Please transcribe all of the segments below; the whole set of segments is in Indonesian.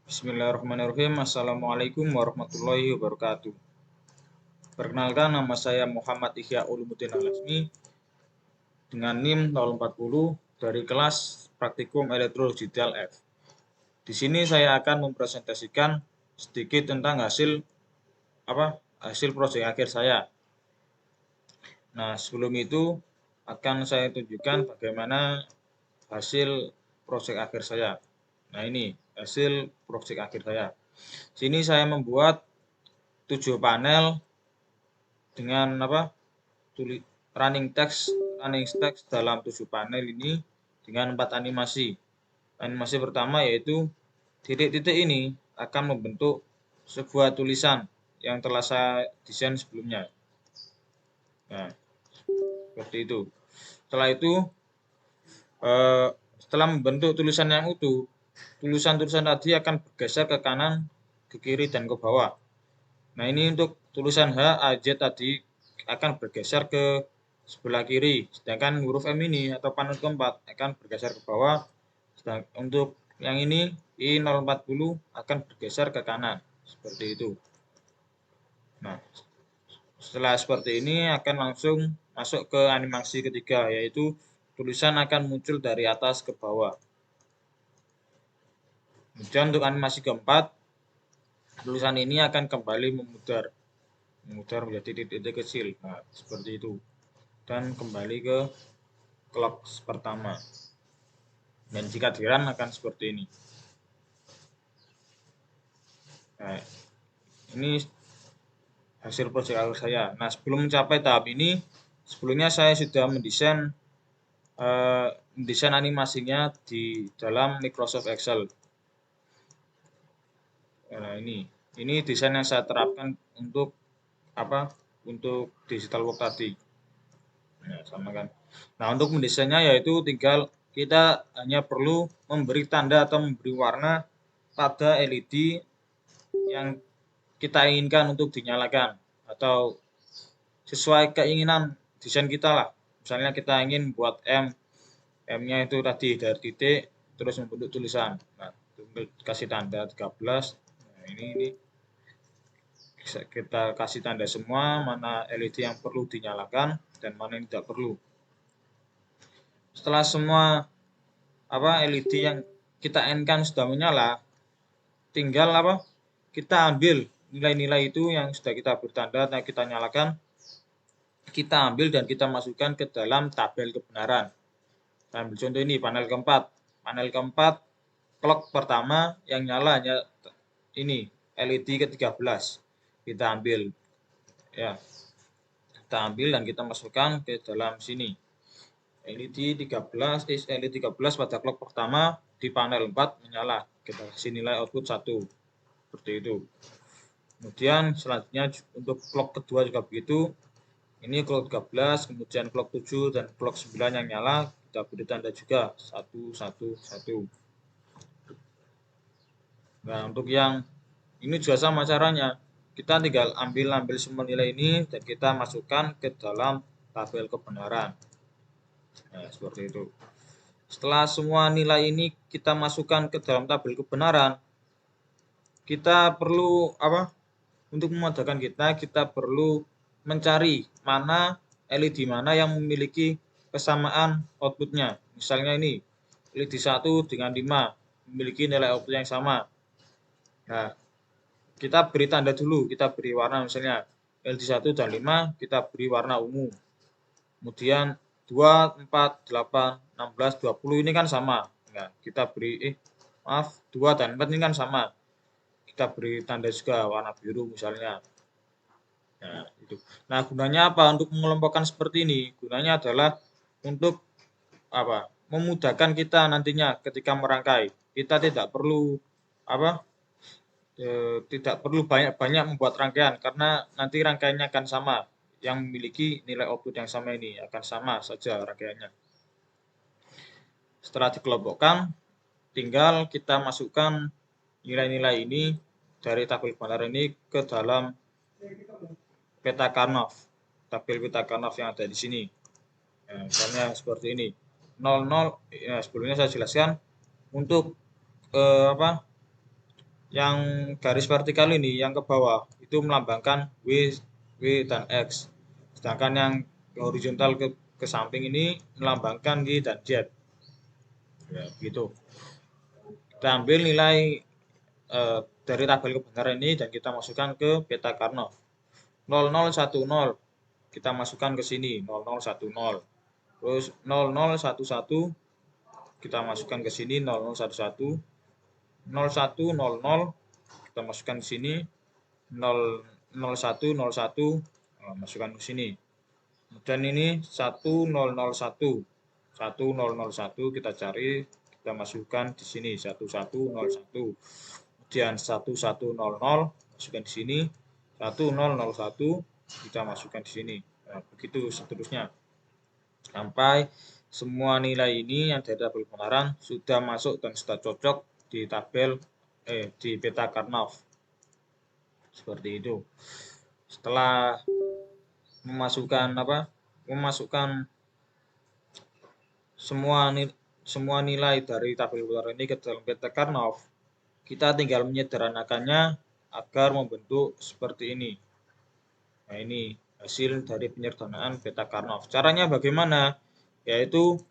Bismillahirrahmanirrahim. Assalamualaikum warahmatullahi wabarakatuh. Perkenalkan, nama saya Muhammad Ihya Ulumuddin Al-Azmi dengan NIM 040 dari kelas Praktikum Elektro Digital F. Di sini saya akan mempresentasikan sedikit tentang hasil proyek akhir saya. Nah, sebelum itu akan saya tunjukkan bagaimana hasil proyek akhir saya. Nah, ini hasil proyek akhir saya. Sini saya membuat 7 panel dengan running text dalam 7 panel ini dengan 4 animasi. Animasi pertama yaitu titik-titik ini akan membentuk sebuah tulisan yang telah saya desain sebelumnya. Nah, seperti itu. Setelah itu, setelah membentuk tulisan yang utuh, tulisan-tulisan tadi akan bergeser ke kanan, ke kiri, dan ke bawah. Nah, ini untuk tulisan H, A, Z tadi akan bergeser ke sebelah kiri, sedangkan huruf M ini atau panel keempat akan bergeser ke bawah. Sedangkan untuk yang ini I040 akan bergeser ke kanan, seperti itu. Nah, setelah seperti ini akan langsung masuk ke animasi ketiga, yaitu tulisan akan muncul dari atas ke bawah. Kemudian untuk animasi keempat, tulisan ini akan kembali memudar menjadi titik-titik kecil. Nah, seperti itu. Dan kembali ke clock pertama. Dan jika di-run akan seperti ini. Nah, ini hasil proyek akhir saya. Nah, sebelum mencapai tahap ini, sebelumnya saya sudah mendesain animasinya di dalam Microsoft Excel. Nah, ini desain yang saya terapkan untuk digital work tadi. Nah, sama kan. Nah, untuk mendesainnya yaitu tinggal kita hanya perlu memberi tanda atau memberi warna pada LED yang kita inginkan untuk dinyalakan atau sesuai keinginan desain kita lah. Misalnya kita ingin buat M-nya itu tadi dari titik terus membentuk tulisan. Nah, kasih tanda 13. Nah, ini kita kasih tanda semua mana LED yang perlu dinyalakan dan mana yang tidak perlu. Setelah semua LED yang kita inginkan sudah menyala, tinggal kita ambil nilai-nilai itu yang sudah kita bertanda dan kita nyalakan, kita ambil dan kita masukkan ke dalam tabel kebenaran. Kita ambil contoh ini panel keempat. Panel keempat clock pertama yang nyala hanya ini LED ke-13. Kita ambil ya. Kita ambil dan kita masukkan ke dalam sini. LED 13 pada clock pertama di panel 4 menyala. Kita kasih nilai output 1. Seperti itu. Kemudian selanjutnya untuk clock kedua juga begitu. Ini clock 13, kemudian clock 7 dan clock 9 yang nyala, kita beri tanda juga 1, 1, 1. Nah, untuk yang ini juga sama caranya. Kita tinggal ambil semua nilai ini dan kita masukkan ke dalam tabel kebenaran. Nah, seperti itu. Setelah semua nilai ini kita masukkan ke dalam tabel kebenaran, kita perlu untuk memudahkan kita perlu mencari mana LED mana yang memiliki kesamaan outputnya. Misalnya ini LED 1 dengan 5 memiliki nilai output yang sama. Nah, kita beri tanda dulu, kita beri warna misalnya LED 1 dan 5 kita beri warna ungu. Kemudian 2, 4, 8, 16, 20 ini kan sama. Nah, kita beri 2 dan 4 ini kan sama. Kita beri tanda juga warna biru misalnya. Nah, itu. Nah, gunanya apa untuk mengelompokkan seperti ini? Gunanya adalah untuk memudahkan kita nantinya ketika merangkai. Kita tidak perlu banyak-banyak membuat rangkaian karena nanti rangkaiannya akan sama. Yang memiliki nilai output yang sama ini akan sama saja rangkaiannya. Setelah dikelompokkan, tinggal kita masukkan nilai-nilai ini dari tabel kebenaran ini ke dalam peta Karnaugh, tabel peta Karnaugh yang ada di sini. Nah, misalnya seperti ini. 00 ya, sebelumnya saya jelaskan untuk Yang garis vertikal ini yang ke bawah itu melambangkan W dan X. Sedangkan yang horizontal ke samping ini melambangkan Y dan Z. Ya, begitu. Kita ambil nilai dari tabel kebenaran ini dan kita masukkan ke peta Karnaugh. 0010 kita masukkan ke sini 0010. Terus 0011 kita masukkan ke sini 0011. 0100 kita masukkan ke sini 0101 masukkan ke sini. Dan ini 1001. 1001 kita cari, kita masukkan di sini 1101. Kemudian 1100 masukkan di sini, 1001 kita masukkan di sini. Nah, begitu seterusnya. Sampai semua nilai ini yang dari tabel kebenaran sudah masuk dan sudah cocok di tabel di peta Karnaugh. Seperti itu. Setelah memasukkan semua nilai dari tabel kebenaran ini ke dalam peta Karnaugh, kita tinggal menyederhanakannya agar membentuk seperti ini. Nah, ini hasil dari penyederhanaan peta Karnaugh. Caranya bagaimana? Yaitu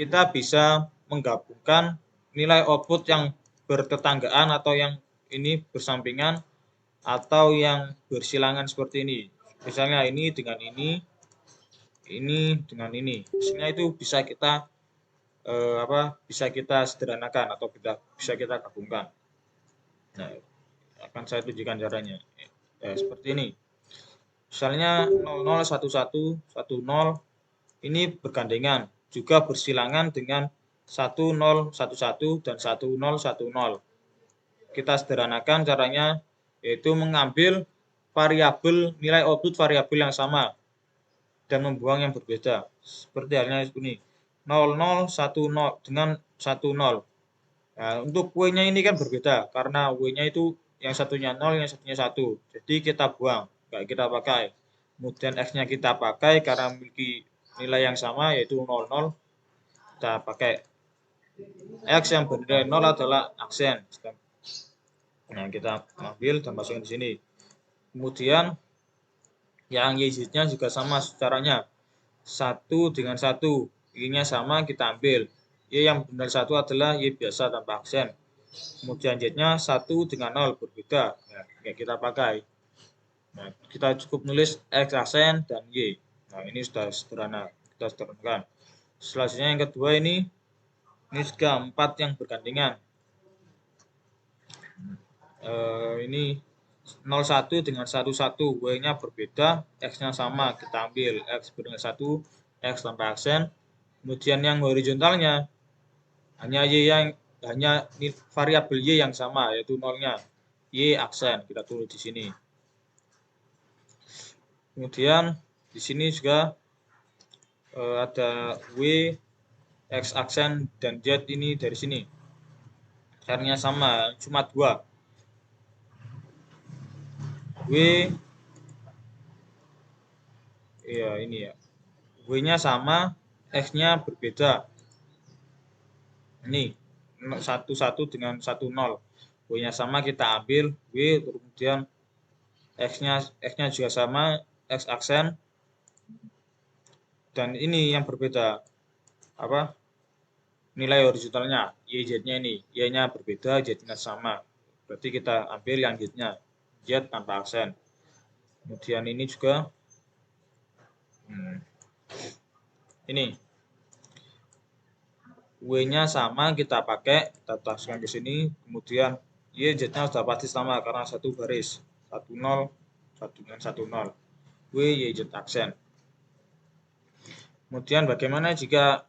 kita bisa menggabungkan nilai output yang bertetanggaan atau yang ini bersampingan atau yang bersilangan seperti ini. Misalnya ini dengan ini dengan ini. Hasilnya itu bisa kita bisa kita sederhanakan atau bisa kita gabungkan. Nah, akan saya tunjukkan caranya. Seperti ini. Misalnya 001110 ini bergandengan, juga bersilangan dengan 1011 dan 1010. Kita sederhanakan caranya, yaitu mengambil variabel nilai output variabel yang sama dan membuang yang berbeda. Seperti halnya ini 0010 dengan 10. Nah, untuk W-nya ini kan berbeda karena W-nya itu yang satunya 0, yang satunya 1. Jadi kita buang, enggak kita pakai. Kemudian X-nya kita pakai karena memiliki nilai yang sama yaitu 00. Kita pakai X yang bernilai 0 adalah aksen. Nah, kita ambil dan masukkan di sini. Kemudian yang YZ-nya juga sama caranya. 1 dengan 1. Y-nya sama kita ambil. Y yang benar 1 adalah Y biasa tanpa aksen. Kemudian Z-nya 1 dengan 0 berbeda. Nah, kita pakai. Nah, kita cukup nulis X aksen dan Y. Nah, ini sudah sederhana. Kita sederhanakan. Selanjutnya yang kedua ini juga 4 yang bergandengan. Ini 01 dengan 11. Y-nya berbeda, X-nya sama. Kita ambil X berdasarkan 1, X tanpa aksen. Kemudian yang horizontalnya hanya variabel Y yang sama, yaitu 0-nya. Y aksen, kita tulis di sini. Kemudian di sini juga ada W, X aksen, dan Z ini dari sini. Caranya sama, cuma 2. W, iya ini ya. W-nya sama, X-nya berbeda. Ini 11 dengan 10. W-nya sama kita ambil W, kemudian X-nya juga sama, X aksen. Dan ini yang berbeda. Nilai horizontalnya, YZ-nya ini. Y-nya berbeda, Z-nya sama. Berarti kita ambil yang Z-nya. Z tanpa aksen. Kemudian ini juga ini W-nya sama kita pakai, kita taskan ke sini, kemudian YZ-nya sudah pasti sama karena satu baris, 10 dengan 10. W YZ aksen. Kemudian bagaimana jika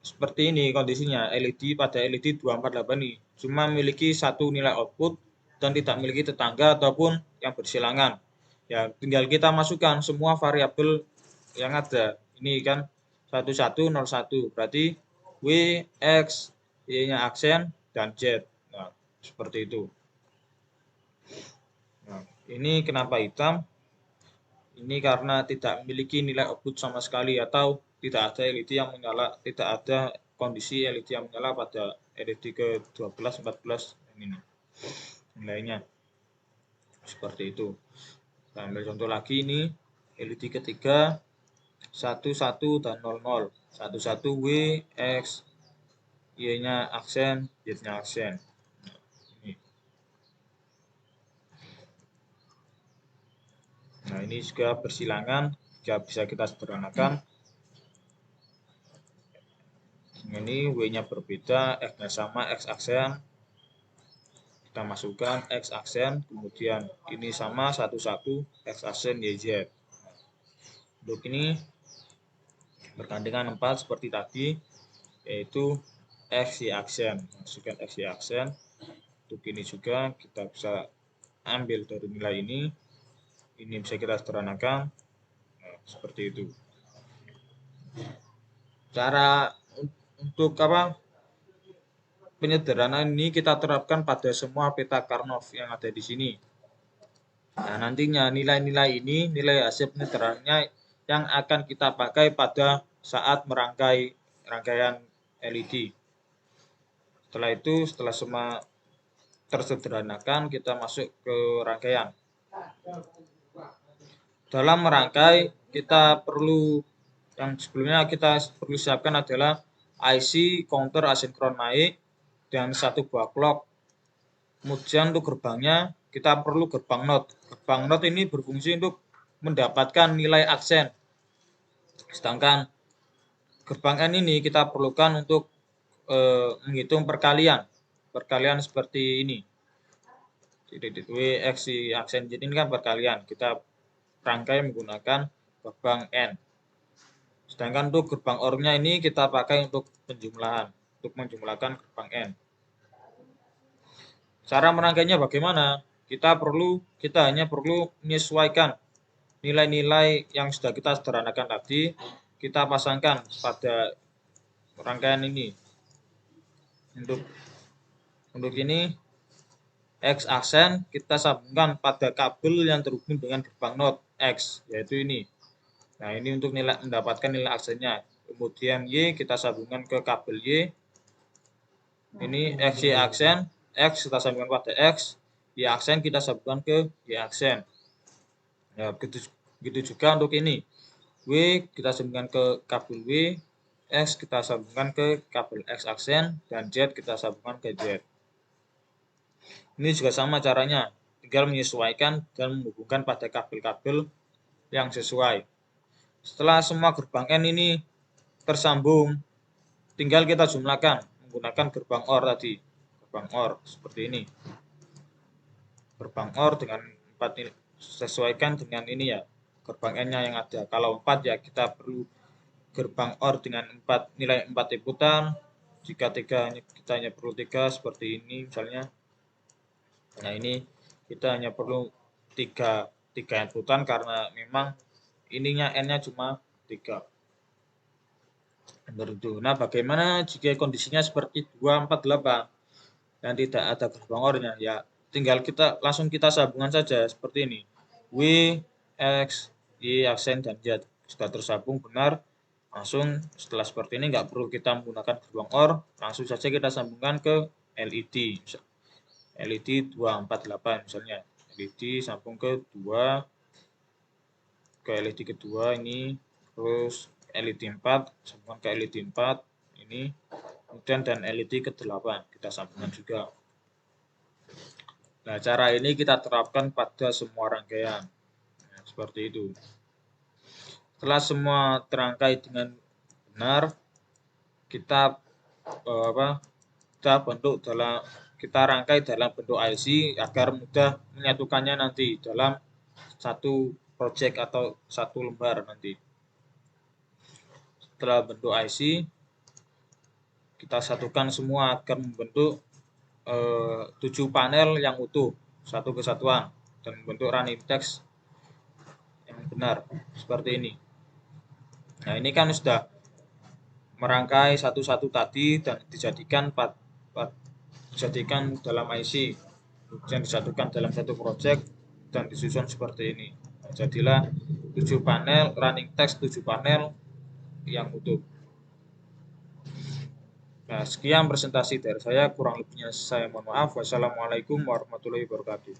seperti ini kondisinya, LED pada LED 248 ini cuma memiliki satu nilai output dan tidak memiliki tetangga ataupun yang bersilangan. Ya, tinggal kita masukkan semua variabel yang ada. Ini kan 1101, berarti W, X, Y-nya aksen, dan Z. Nah, seperti itu. Nah, ini kenapa hitam? Ini karena tidak memiliki nilai output sama sekali atau tidak ada LED yang menyala, tidak ada kondisi LED yang menyala pada LED ke-12, 14 ini. nilainya. Seperti itu. Kita ambil contoh lagi ini, LED ketiga 11 dan 00. 11 W X, Y-nya aksen, Z-nya aksen. Nah, ini juga bersilangan, juga bisa kita sederhanakan. Ini W-nya berbeda, X-nya sama, X aksen. Kita masukkan X aksen, kemudian ini sama 11 X aksen YZ. Untuk ini bergandengan 4 seperti tadi, yaitu X Y aksen. Masukkan X Y aksen. Untuk ini juga kita bisa ambil dari nilai ini bisa kita sederhanakan. Nah, seperti itu. Cara untuk penyederhanaan ini kita terapkan pada semua peta Karnoff yang ada di sini. Nah, nantinya nilai-nilai ini, nilai hasil penyederhanaannya yang akan kita pakai pada saat merangkai rangkaian LED. Setelah itu, setelah semua tersederhanakan, kita masuk ke rangkaian. Dalam merangkai, kita perlu, yang sebelumnya kita perlu siapkan adalah IC counter asinkron naik dan satu buah clock. Kemudian untuk gerbangnya, kita perlu gerbang NOT. Gerbang NOT ini berfungsi untuk mendapatkan nilai aksen. Sedangkan gerbang N ini kita perlukan untuk menghitung perkalian. Perkalian seperti ini. Jadi W, X, Y, aksen Z ini kan perkalian. Kita rangkai menggunakan gerbang N. Sedangkan untuk gerbang OR-nya ini kita pakai untuk penjumlahan. Untuk menjumlahkan gerbang N. Cara merangkainya bagaimana? Kita hanya perlu menyesuaikan nilai-nilai yang sudah kita sederhanakan tadi, kita pasangkan pada rangkaian ini. Untuk ini X aksen kita sambungkan pada kabel yang terhubung dengan gerbang NOT X, yaitu ini. Nah, ini untuk mendapatkan nilai aksennya. Kemudian Y kita sambungkan ke kabel Y. Ini X Y aksen, X kita sambungkan pada X, Y aksen kita sambungkan ke Y aksen. Ya, begitu juga untuk ini. W kita sambungkan ke kabel W, X kita sambungkan ke kabel X aksen, dan Z kita sambungkan ke Z. Ini juga sama caranya, tinggal menyesuaikan dan menghubungkan pada kabel-kabel yang sesuai. Setelah semua gerbang N ini tersambung, tinggal kita jumlahkan menggunakan gerbang OR tadi. Gerbang OR seperti ini. Gerbang OR dengan 4 ini, sesuaikan dengan ini ya, gerbang N-nya yang ada. Kalau 4 ya kita perlu gerbang OR dengan nilai 4 inputan. Jika 3 kita hanya perlu 3 seperti ini misalnya. Nah, ini kita hanya perlu 3 inputan karena memang ininya N-nya cuma 3. Nah, bagaimana jika kondisinya seperti 248 dan tidak ada gerbang OR-nya? Ya, tinggal langsung kita sambungan saja seperti ini. W, X, Y, aksen, dan Z sudah tersambung benar. Langsung setelah seperti ini nggak perlu kita menggunakan gerbang OR, langsung saja kita sambungkan ke LED. LED 248 misalnya. LED sambung ke 2, ke LED kedua ini, terus LED 4 sambungkan ke LED 4 ini, kemudian dan LED ke-8 kita sambungkan juga. Nah, cara ini kita terapkan pada semua rangkaian. Nah, seperti itu. Setelah semua terangkai dengan benar, kita kita rangkai dalam bentuk IC agar mudah menyatukannya nanti dalam satu project atau satu lembar nanti. Setelah bentuk IC, kita satukan semua agar membentuk 7 panel yang utuh, satu kesatuan, dan membentuk running text yang benar seperti ini. Nah, ini kan sudah merangkai satu-satu tadi dan dijadikan dalam IC, kemudian disatukan dalam satu project dan disusun seperti ini. Nah, jadilah 7 panel running text, 7 panel yang utuh. Nah, sekian presentasi dari saya, kurang lebihnya saya mohon maaf. Wassalamualaikum warahmatullahi wabarakatuh.